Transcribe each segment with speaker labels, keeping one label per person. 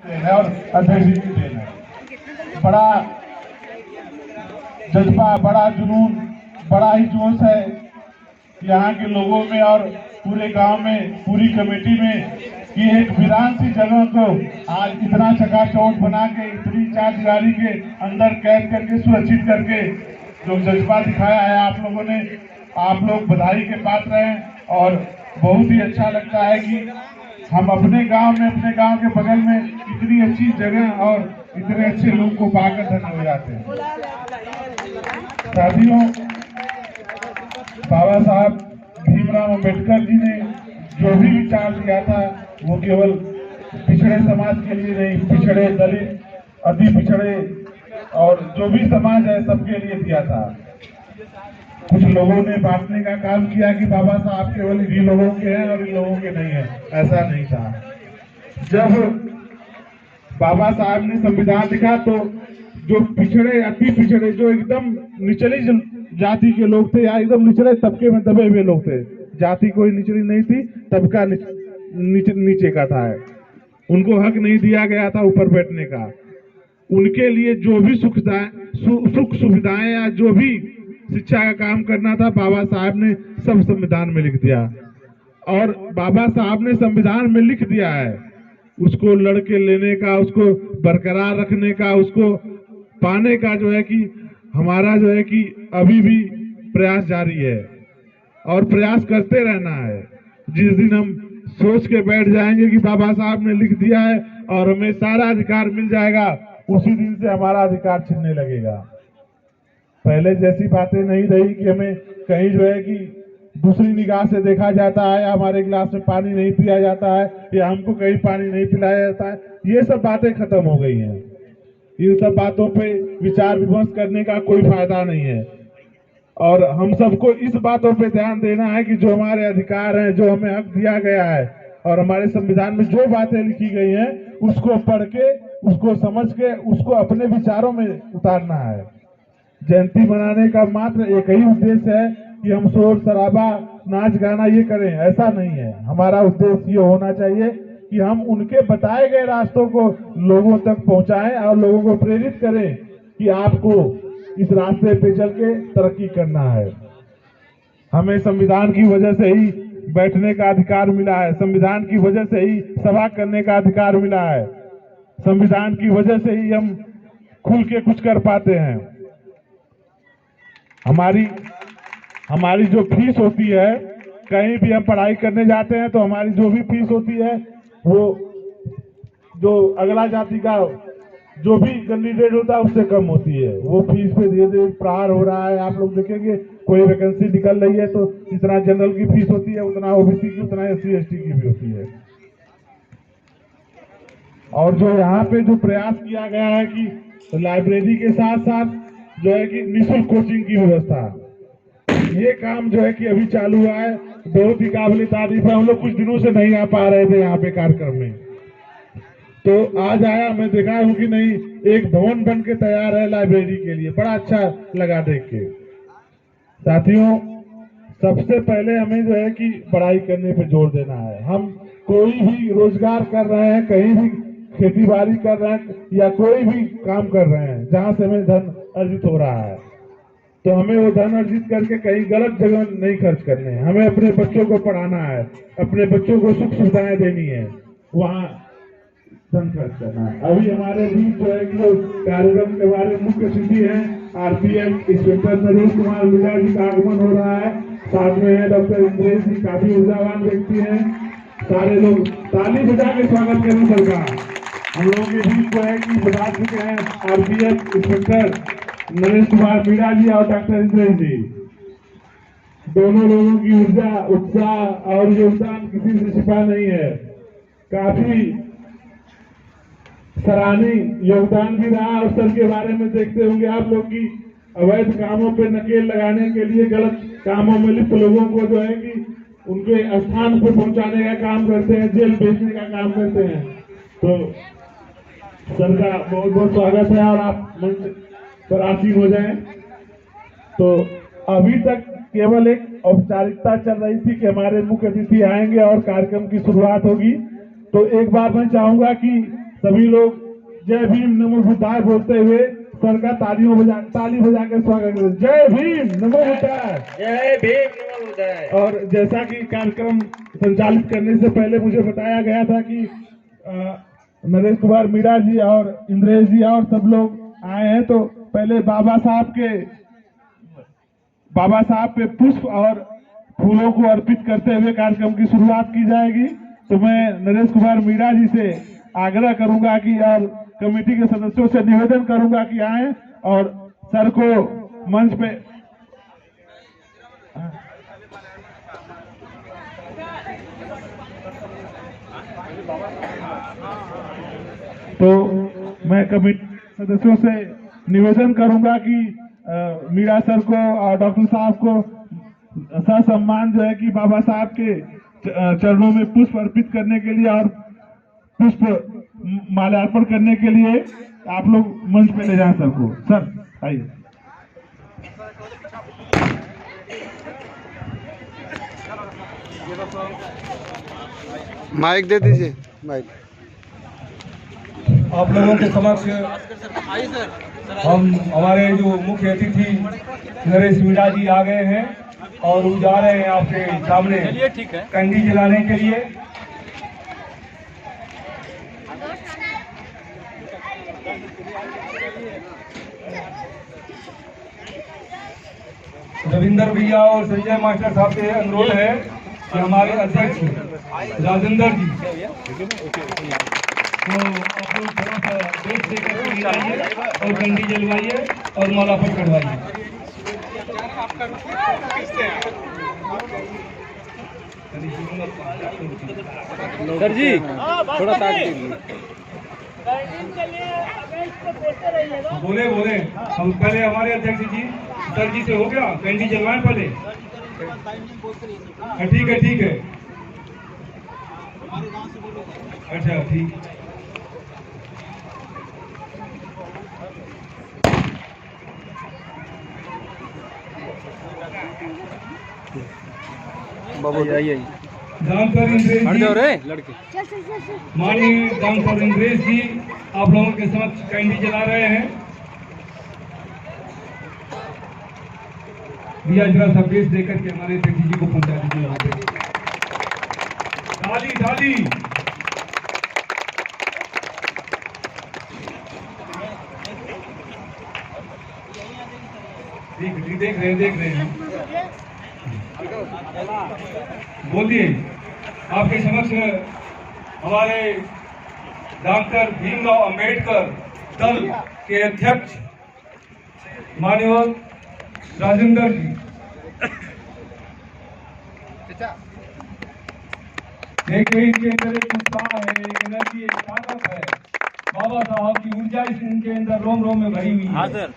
Speaker 1: है और अध्यक्ष जी की देन है। बड़ा जज्बा, बड़ा जुनून, बड़ा ही जोश है यहाँ के लोगों में और पूरे गांव में, पूरी कमेटी में कि एक वीरान सी जगह को आज इतना चकाचौंध बना के, इतनी चार दीवारी के अंदर कैद करके, सुरक्षित करके जो जज्बा दिखाया है आप लोगों ने, आप लोग बधाई के पात्र हैं। और बहुत ही अच्छा लगता है कि हम अपने गांव में, अपने गांव के बगल में इतनी अच्छी जगह और इतने अच्छे लोग को पाकर धन्य हो जाते हैं। साथियों, बाबा साहब भीमराव अम्बेडकर जी ने जो भी विचार दिया था वो केवल पिछड़े समाज के लिए नहीं, पिछड़े, दलित, अति पिछड़े और जो भी समाज है सबके लिए दिया था। कुछ लोगों ने बांटने का काम किया कि बाबा साहब केवल इन लोगों के हैं और इन लोगों के नहीं है, ऐसा नहीं था। जब बाबा साहब ने संविधान लिखा तो जो पिछड़े, अति पिछड़े, जो एकदम निचली जाति के लोग थे या एकदम निचले तबके में दबे हुए लोग थे, जाति कोई निचली नहीं थी, तबका नीचे का था, उनको हक नहीं दिया गया था ऊपर बैठने का। उनके लिए जो भी सुख सुविधाएं या जो भी शिक्षा का काम करना था, बाबा साहब ने सब संविधान में लिख दिया। और बाबा साहब ने संविधान में लिख दिया है, उसको लड़के लेने का, उसको बरकरार रखने का, उसको पाने का जो है कि हमारा जो है कि अभी भी प्रयास जारी है और प्रयास करते रहना है। जिस दिन हम सोच के बैठ जाएंगे कि बाबा साहब ने लिख दिया है और हमें सारा अधिकार मिल जाएगा, उसी दिन से हमारा अधिकार छिनने लगेगा। पहले जैसी बातें नहीं रही कि हमें कहीं जो है कि दूसरी निगाह से देखा जाता है, हमारे गिलास में पानी नहीं पिया जाता है या हमको कहीं पानी नहीं पिलाया जाता है, ये सब बातें खत्म हो गई हैं। इन सब बातों पे विचार विमर्श करने का कोई फायदा नहीं है और हम सबको इस बातों पे ध्यान देना है कि जो हमारे अधिकार हैं, जो हमें हक दिया गया है और हमारे संविधान में जो बातें लिखी गई हैं, उसको पढ़ के, उसको समझ के, उसको अपने विचारों में उतारना है। जयंती मनाने का मात्र एक ही उद्देश्य है कि हम शोर शराबा, नाच गाना ये करें, ऐसा नहीं है। हमारा उद्देश्य ये होना चाहिए कि हम उनके बताए गए रास्तों को लोगों तक पहुंचाएं और लोगों को प्रेरित करें कि आपको इस रास्ते पे चल के तरक्की करना है। हमें संविधान की वजह से ही बैठने का अधिकार मिला है, संविधान की वजह से ही सभा करने का अधिकार मिला है, संविधान की वजह से ही हम खुल के कुछ कर पाते हैं। हमारी जो फीस होती है, कहीं भी हम पढ़ाई करने जाते हैं तो हमारी जो भी फीस होती है वो जो अगला जाति का जो भी कैंडिडेट होता है उससे कम होती है। वो फीस पे धीरे धीरे प्रहार हो रहा है। आप लोग देखेंगे कोई वैकेंसी निकल रही है तो जितना जनरल की फीस होती है उतना ओबीसी की, उतना SC ST की भी होती है। और जो यहाँ पे जो प्रयास किया गया है कि लाइब्रेरी के साथ साथ जो है कि निःशुल्क कोचिंग की व्यवस्था, ये काम जो है कि अभी चालू हुआ है, बहुत ही काबिल तारीफ है। हम लोग कुछ दिनों से नहीं आ पा रहे थे यहाँ पे कार्यक्रम में, तो आज आया, मैं देखा हूँ कि नहीं, एक भवन बन के तैयार है लाइब्रेरी के लिए, बड़ा अच्छा लगा देख के। साथियों, सबसे पहले हमें जो है कि पढ़ाई करने पे जोर देना है। हम कोई भी रोजगार कर रहे हैं, कहीं भी खेती बाड़ी कर रहे हैं या कोई भी काम कर रहे हैं जहाँ से हमें धन अर्जित हो रहा है, तो हमें वो धन अर्जित करके कहीं गलत जगह नहीं खर्च करने हैं। हमें अपने बच्चों को पढ़ाना है, अपने बच्चों को सुख सुविधाएं देनी है, वहाँ धन खर्च करना है। अभी हमारे बीच जो है कि कार्यक्रम के हमारे मुख्य अतिथि हैं RPF इंस्पेक्टर नरेश कुमार मीणा जी का आगमन हो रहा है। साथ में है डॉक्टर इंद्रेश जी, काफी ऊर्जावान व्यक्ति हैं। सारे लोग ताली बजा के स्वागत करें सबका। हम लोगों के बीच जो है कि बता चुके हैं RPF इंस्पेक्टर नरेश कुमार मीणा जी और डॉक्टर इंद्रेश जी। दोनों लोगों की ऊर्जा, उत्साह और योगदान किसी से छिपा नहीं है। काफी सराहनीय योगदान भी रहा। अवसर के बारे में देखते होंगे आप लोग की अवैध कामों पे नकेल लगाने के लिए, गलत कामों में लिप्त लोगों को जो है कि उनके स्थान पर पहुंचाने का काम करते हैं, जेल भेजने का काम करते हैं। तो सर का बहुत बहुत स्वागत है और आप मंच पर आसीन हो जाएं। तो अभी तक केवल एक औपचारिकता चल रही थी कि हमारे मुख्य अतिथि आएंगे और कार्यक्रम की शुरुआत होगी। तो एक बार मैं चाहूंगा कि सभी लोग जय भीम नमो बुद्धाय बोलते हुए सर का ताली बजा के स्वागत करें। जय भीम नमो बुद्धाय,
Speaker 2: जय भीम नमो बुद्धाय।
Speaker 1: और जैसा कि कार्यक्रम संचालित करने से पहले मुझे बताया गया था कि नरेश कुमार मीणा जी और इंद्रेश जी और सब लोग आए हैं, तो पहले बाबा साहब पे पुष्प और फूलों को अर्पित करते हुए कार्यक्रम की शुरुआत की जाएगी। तो मैं नरेश कुमार मीणा जी से आग्रह करूंगा कि और कमेटी के सदस्यों से निवेदन करूंगा कि आए और सर को मंच पे तो मैं कमेटी सदस्यों से निवेदन करूंगा कि मीणा सर को और डॉक्टर साहब को सम्मान जो है कि बाबा साहब के चरणों में पुष्प अर्पित करने के लिए और पुष्प माल्यार्पण करने के लिए आप लोग मंच पे ले जाएं सर को। सर आइए।
Speaker 3: माइक दे दीजिए। माइक
Speaker 4: आप लोगों के समक्ष हम हमारे जो मुख्य अतिथि नरेश मीणा जी आ गए हैं और वो जा रहे हैं आपके सामने कंडी जलाने के लिए। रविंदर भैया और संजय मास्टर साहब से अनुरोध है कि हमारे अध्यक्ष राजेंद्र जी तो आप लोग थोड़ा सा देश देकर गिराइए और कंडी जलवाइए और मालापन करवाइए।
Speaker 2: सर जी थोड़ा सा
Speaker 4: बोले हम पहले हमारे अध्यक्ष जी सर जी से हो गया, कंडी जलवाएं पहले। ठीक है अच्छा ठीक।
Speaker 3: बाबू
Speaker 2: आइए
Speaker 4: दामकर इंद्रेश जी,
Speaker 2: लड़के
Speaker 4: माननीय दामकर इंद्रेश जी आप लोगों के समक्ष कैंडी जला रहे हैं। भैया जरा सा बेस देकर के हमारे अध्यक्ष जी को पहुंचा दीजिए वहां पे। डाली देख रहे हैं बोलिए। आपके समक्ष हमारे डॉक्टर भीमराव अंबेडकर दल के अध्यक्ष माननीय राजेंद्र जी देखिए, इनके अंदर एक उत्साह है, एक एनर्जी, एक ताकत है। बाबा साहब की ऊर्जा इनके अंदर रोम रोम में भरी हुई है।
Speaker 2: हाँ सर,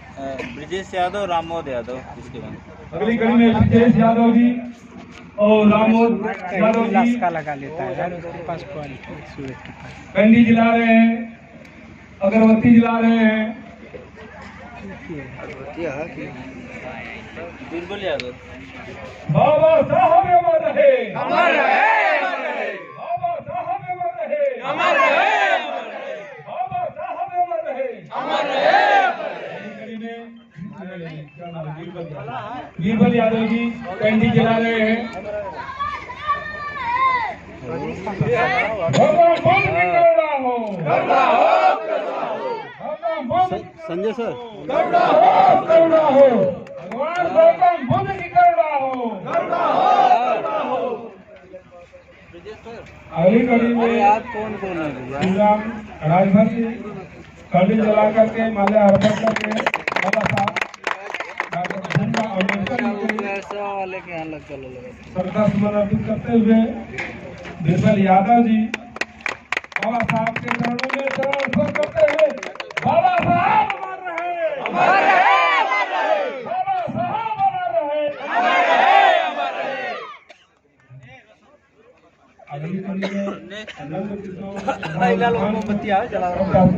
Speaker 2: ब्रिजेश यादव, राममोहन यादव इसके बाद
Speaker 4: अगली कड़ी में ब्रिजेश यादव जी और राममोहन यादव जी
Speaker 3: लगा लेता है उसके पास
Speaker 4: कंडी जला रहे हैं, अगरबत्ती जला रहे हैं।
Speaker 2: बिरबल यादव।
Speaker 4: बाबा साहब अमर रहे,
Speaker 2: अमर रहे,
Speaker 4: बाबा साहब अमर रहे,
Speaker 2: अमर रहे,
Speaker 4: बाबा साहब अमर रहे,
Speaker 2: अमर रहे।
Speaker 4: बीरबल यादव जी कंडी जला रहे हैं।
Speaker 3: संजय सर
Speaker 4: करुणा हो, भगवान गौतम बुद्ध की करुणा हो। अगली कड़ी में
Speaker 2: आप कौन है?
Speaker 4: श्री राम राजभर जी कंडी जला करके माल्या अर्पण करके बाबा साहब डॉक्टर भीमराव अम्बेडकर जी के श्रद्धा सुमन अर्पित करते हुए बीरबल यादव जी बाबा साहब के चरणों में चरण अर्पण करते हुए बाबा साहब अमर रहे, अमर रहे, अमर रहे, बाबा साहब अमर रहे, अमर रहे, अमर रहे। अगली कड़ी में नंद किशोर मोमबत्ती आ जला रहा हूं।